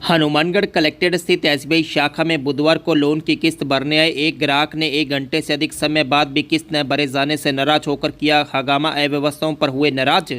Hanumangarh collectorate स्थित SBI शाखा में बुधवार को लोन की किस्त भरने आए एक ग्राहक ने 1 घंटे से अधिक समय बाद भी किस्त न भरे जाने से नाराज होकर किया हंगामा। अव्यवस्थाओं पर हुए नाराज।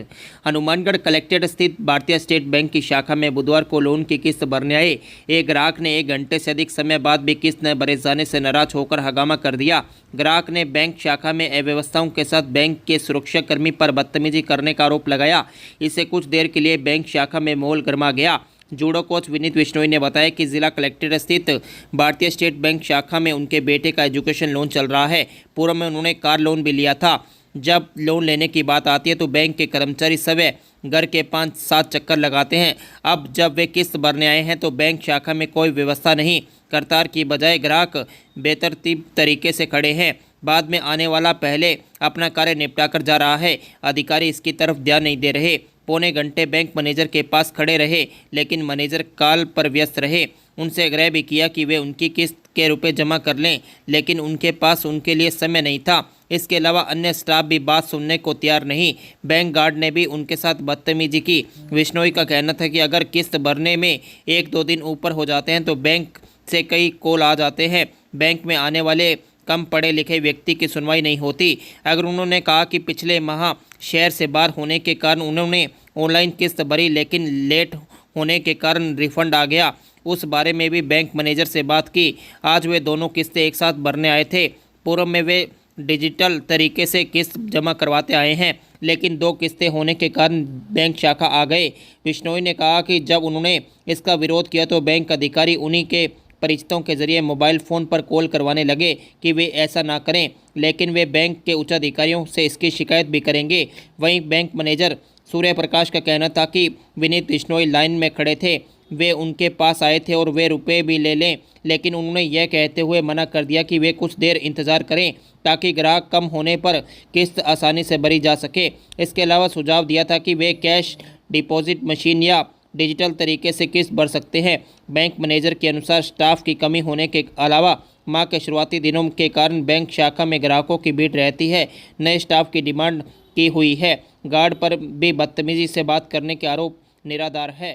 हनुमानगढ़ कलेक्ट्रेट स्थित भारतीय स्टेट बैंक की शाखा में बुधवार को लोन की किस्त भरने आए एक ग्राहक ने 1 घंटे से अधिक समय बाद भी किस्त न भरे जाने से नाराज होकर हंगामा कर दिया। ग्राहक ने बैंक शाखा में अव्यवस्थाओं के साथ बैंक के सुरक्षाकर्मी पर बदतमीजी करने का आरोप लगाया। इससे कुछ देर के लिए बैंक शाखा में माहौल गर्मा गया। जूडो कोच विनीत बिश्नोई ने बताया कि जिला कलेक्ट्रेट स्थित भारतीय स्टेट बैंक शाखा में उनके बेटे का एजुकेशन लोन चल रहा है। पूर्व में उन्होंने कार लोन भी लिया था। जब लोन लेने की बात आती है तो बैंक के कर्मचारी सवय घर के 5-7 चक्कर लगाते हैं। अब जब वे किस्त भरने आए हैं तो बैंक शाखा में कोई व्यवस्था नहीं, कतार की बजाय ग्राहक बेतरतीब तरीके से खड़े हैं। बाद में आने वाला पहले अपना कार्य निपटा कर जा रहा है। अधिकारी इसकी तरफ ध्यान नहीं दे रहे। पौने घंटे बैंक मैनेजर के पास खड़े रहे, लेकिन मैनेजर कॉल पर व्यस्त रहे। उनसे आग्रह भी किया कि वे उनकी किस्त के रुपए जमा कर लें, लेकिन उनके पास उनके लिए समय नहीं था। इसके अलावा अन्य स्टाफ भी बात सुनने को तैयार नहीं। बैंक गार्ड ने भी उनके साथ बदतमीजी की। बिश्नोई का कहना था कि अगर किस्त भरने में 1-2 दिन ऊपर हो जाते हैं तो बैंक से कई कॉल आ जाते हैं। बैंक में आने वाले कम पढ़े लिखे व्यक्ति की सुनवाई नहीं होती। अगर उन्होंने कहा कि पिछले माह शहर से बाहर होने के कारण उन्होंने ऑनलाइन किस्त भरी, लेकिन लेट होने के कारण रिफंड आ गया। उस बारे में भी बैंक मैनेजर से बात की। आज वे दोनों किस्तें एक साथ भरने आए थे। पूर्व में वे डिजिटल तरीके से किस्त जमा करवाते आए हैं, लेकिन 2 किस्तें होने के कारण बैंक शाखा आ गए। बिश्नोई ने कहा कि जब उन्होंने इसका विरोध किया तो बैंक अधिकारी उन्हीं के परिचितों के जरिए मोबाइल फ़ोन पर कॉल करवाने लगे कि वे ऐसा ना करें, लेकिन वे बैंक के उच्च अधिकारियों से इसकी शिकायत भी करेंगे। वहीं बैंक मैनेजर सूर्य प्रकाश का कहना था कि विनीत बिश्नोई लाइन में खड़े थे। वे उनके पास आए थे और वे रुपए भी ले लें, लेकिन उन्होंने यह कहते हुए मना कर दिया कि वे कुछ देर इंतज़ार करें ताकि ग्राहक कम होने पर किस्त आसानी से भरी जा सके। इसके अलावा सुझाव दिया था कि वे कैश डिपॉजिट मशीन या डिजिटल तरीके से किस्त भर सकते हैं। बैंक मैनेजर के अनुसार स्टाफ की कमी होने के अलावा माह के शुरुआती दिनों के कारण बैंक शाखा में ग्राहकों की भीड़ रहती है। नए स्टाफ की डिमांड की हुई है। गार्ड पर भी बदतमीजी से बात करने के आरोप निराधार है।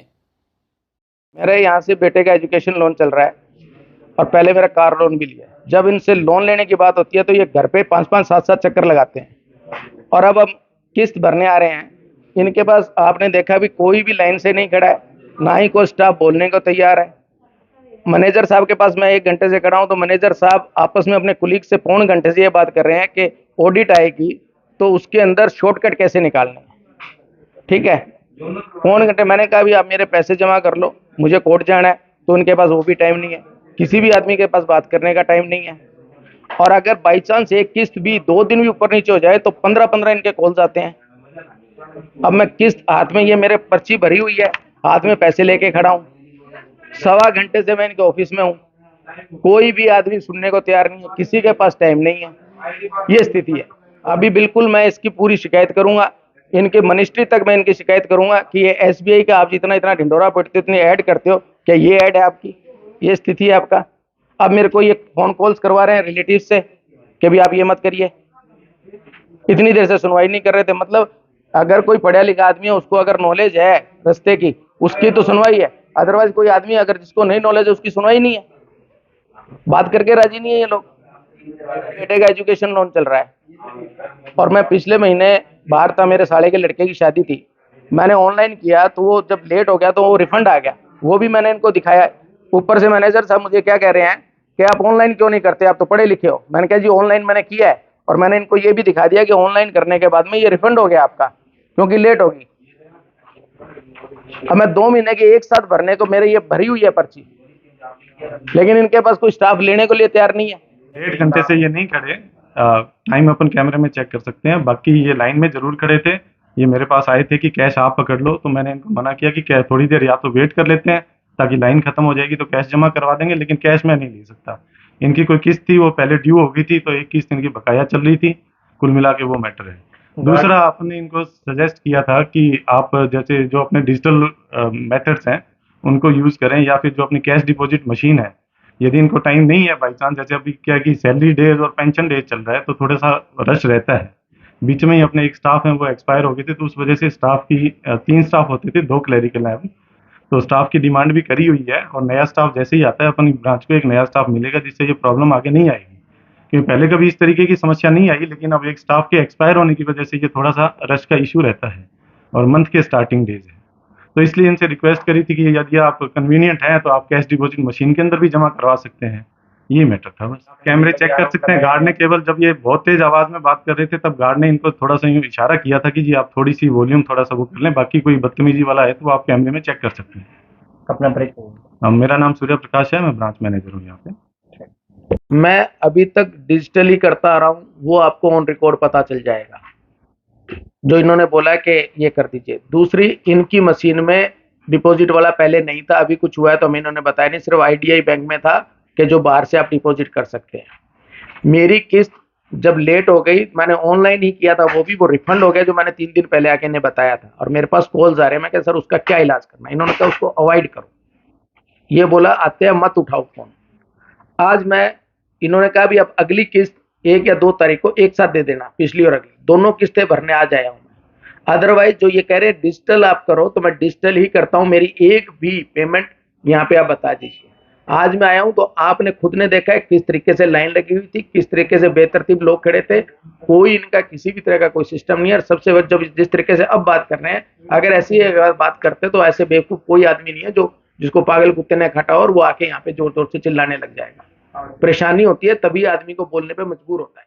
मेरे यहाँ से बेटे का एजुकेशन लोन चल रहा है और पहले मेरा कार लोन भी लिया है। जब इनसे लोन लेने की बात होती है तो ये घर पे 5-5, 7-7 चक्कर लगाते हैं और अब हम किस्त भरने आ रहे हैं। इनके पास आपने देखा भी कोई भी लाइन से नहीं खड़ा है, ना ही कोई स्टाफ बोलने को तैयार है। मैनेजर साहब के पास मैं 1 घंटे से खड़ा हूँ तो मैनेजर साहब आपस में अपने कुलीग से पौन घंटे से ये बात कर रहे हैं कि ऑडिट आएगी तो उसके अंदर शॉर्टकट कैसे निकालना है। ठीक है, पौन घंटे मैंने कहा भी आप मेरे पैसे जमा कर लो, मुझे कोर्ट जाना है, तो उनके पास वो भी टाइम नहीं है। किसी भी आदमी के पास बात करने का टाइम नहीं है। और अगर बाई चांस एक किस्त भी 2 दिन भी ऊपर नीचे हो जाए तो 15-15 इनके कॉल्स आते हैं। अब मैं किस्त हाथ में, ये मेरे पर्ची भरी हुई है, हाथ में पैसे लेके खड़ा हूँ। 1.25 घंटे से मैं इनके ऑफिस में हूँ, कोई भी आदमी सुनने को तैयार नहीं है, किसी के पास टाइम नहीं है। ये स्थिति है। अभी बिल्कुल मैं इसकी पूरी शिकायत करूंगा, इनके मिनिस्ट्री तक मैं इनकी शिकायत करूंगा कि ये एसबीआई का आप जितना इतना ढिंडोरा पीटते, इतनी ऐड करते हो, क्या ये ऐड है आपकी? ये स्थिति है आपका। अब मेरे को ये फोन कॉल्स करवा रहे हैं रिलेटिव से कि भी आप ये मत करिए। इतनी देर से सुनवाई नहीं कर रहे थे। मतलब अगर कोई पढ़ा लिखा आदमी है, उसको अगर नॉलेज है रास्ते की, उसकी तो सुनवाई है। अदरवाइज कोई आदमी अगर जिसको नहीं नॉलेज है उसकी सुनवाई नहीं है, बात करके राजी नहीं है ये लोग। बेटे का एजुकेशन लोन चल रहा है और मैं पिछले महीने बाहर था, मेरे साले के लड़के की शादी थी, मैंने ऑनलाइन किया तो वो जब लेट हो गया तो वो रिफंड आ गया, वो भी मैंने इनको दिखाया। ऊपर से मैनेजर साहब मुझे क्या कह रहे हैं कि आप ऑनलाइन क्यों नहीं करते, आप तो पढ़े लिखे हो। मैंने कहा जी ऑनलाइन मैंने किया है और मैंने इनको ये भी दिखा दिया कि ऑनलाइन करने के बाद में ये रिफंड हो गया आपका, क्योंकि लेट होगी। अब मैं 2 महीने के एक साथ भरने को मेरे ये भरी हुई है पर्ची, लेकिन इनके पास कोई स्टाफ लेने को लिए तैयार नहीं है। 1.5 घंटे से ये नहीं खड़े। टाइम अपन कैमरे में चेक कर सकते हैं। बाकी ये लाइन में जरूर खड़े थे। ये मेरे पास आए थे कि कैश आप पकड़ लो, तो मैंने इनको मना किया कि क्या थोड़ी देर या तो वेट कर लेते हैं ताकि लाइन खत्म हो जाएगी तो कैश जमा करवा देंगे, लेकिन कैश मैं नहीं ले सकता। इनकी कोई किस्त थी वो पहले ड्यू हो गई थी, तो एक किस्त इनकी बकाया चल रही थी। कुल मिला के वो मैटर है। दूसरा, आपने इनको सजेस्ट किया था कि आप जैसे जो अपने डिजिटल मेथड्स हैं उनको यूज करें, या फिर जो अपनी कैश डिपॉजिट मशीन है, यदि इनको टाइम नहीं है बाई चांस, जैसे अभी क्या कि सैलरी डेज और पेंशन डेज चल रहा है तो थोड़ा सा रश रहता है। बीच में ही अपने एक स्टाफ है वो एक्सपायर हो गए थे, तो उस वजह से स्टाफ की 3 स्टाफ होते थे, 2 क्लरिकल हैं। तो स्टाफ की डिमांड भी करी हुई है, और नया स्टाफ जैसे ही आता है अपनी ब्रांच को एक नया स्टाफ मिलेगा, जिससे ये प्रॉब्लम आगे नहीं आएगी। क्योंकि पहले कभी इस तरीके की समस्या नहीं आई, लेकिन अब एक स्टाफ के एक्सपायर होने की वजह से ये थोड़ा सा रश का इशू रहता है, और मंथ के स्टार्टिंग डेज है। तो इसलिए इनसे रिक्वेस्ट करी थी कि यदि आप कन्वीनियंट हैं तो आप कैश डिपॉजिट मशीन के अंदर भी जमा करवा सकते हैं। ये मैटर था बस। कैमरे चेक कर सकते हैं। गार्ड ने केवल जब ये बहुत तेज आवाज में बात कर रहे थे, तब गार्ड ने इनको थोड़ा सा यूं इशारा किया था कि जी आप थोड़ी सी वॉल्यूम थोड़ा सा वो कर लें, बाकी कोई बदतमीजी वाला है तो आप कैमरे में चेक कर सकते हैं। अपना ब्रेक। मेरा नाम सूर्य प्रकाश है, मैं ब्रांच मैनेजर हूँ यहाँ पे। मैं अभी तक डिजिटली करता आ रहा हूँ, वो आपको ऑन रिकॉर्ड पता चल जाएगा जो इन्होंने बोला है कि ये कर दीजिए। दूसरी, इनकी मशीन में डिपॉजिट वाला पहले नहीं था, अभी कुछ हुआ है तो हमें इन्होंने बताया नहीं, सिर्फ आईडीआई बैंक में था कि जो बाहर से आप डिपॉजिट कर सकते हैं। मेरी किस्त जब लेट हो गई, मैंने ऑनलाइन ही किया था, वो रिफंड हो गया जो मैंने 3 दिन पहले आके इन्हें बताया था, और मेरे पास कॉल्स आ रहे हैं। मैं कहा सर उसका क्या इलाज करना है? इन्होंने कहा उसको अवॉइड करो, ये बोला आते हैं मत उठाओ फोन। आज इन्होंने कहा भी अब अगली किस्त 1 या 2 तारीख को एक साथ दे देना, पिछली और अगली दोनों किस्तें भरने आ जाया हूं मैं। अदरवाइज जो ये कह रहे हैं डिजिटल आप करो, तो मैं डिजिटल ही करता हूं, मेरी एक भी पेमेंट यहाँ पे आप बता दीजिए। आज मैं आया हूं तो आपने खुद ने देखा है किस तरीके से लाइन लगी हुई थी, किस तरीके से बेतरतीब लोग खड़े थे, कोई इनका किसी भी तरह का कोई सिस्टम नहीं है। और सबसे बड़ी जब जिस तरीके से अब बात कर रहे हैं, अगर ऐसी अगर बात करते तो ऐसे बेवकूफ कोई आदमी नहीं है जो जिसको पागल कुत्ते ने खटा और वो आके यहाँ पे जोर जोर से चिल्लाने लग जाएगा। परेशानी होती है तभी आदमी को बोलने पे मजबूर होता है।